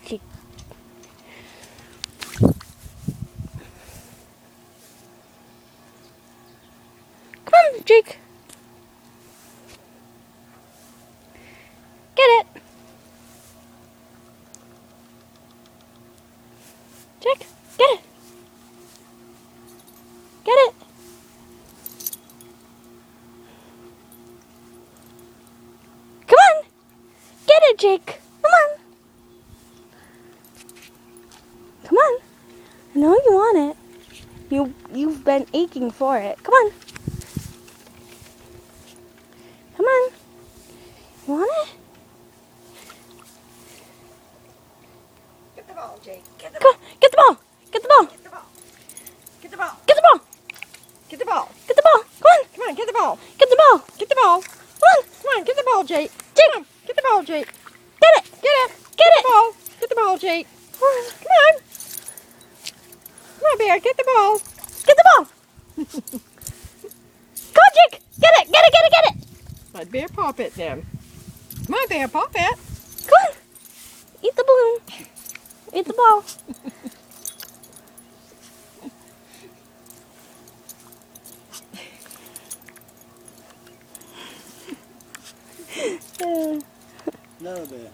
Jake. Come on, Jake. Get it. Jake, get it. Get it. Come on. Get it, Jake. Come on. Come on. I know you want it. You've been aching for it. Come on. Come on. You want it? Get the ball, Jake. Get the Come ball. on. Get the ball. Get the ball. Get the ball. Get the ball. Get the ball. Get the ball. Get the ball. Come on. Come on, get the ball. Get the ball. Get the ball. Come on. Come on, get the ball, Jake. Jake. Come on, get the ball, Jake. Get it. Get it. Get The it. ball. Get the ball, Jake. Come on. Come on. Come on, Bear. Get the ball. Get the ball. Come on, Jake. Get it. Get it. Get it. Get it. Let Bear pop it then. Come on, Bear. Pop it. Come on. Eat the balloon. Eat the ball. No, Bear.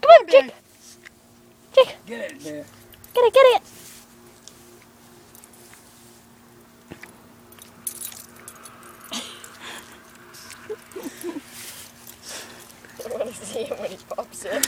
Come on, Jake. Jake. Get it, Bear. Get it. Get it. I want to see him when he pops it.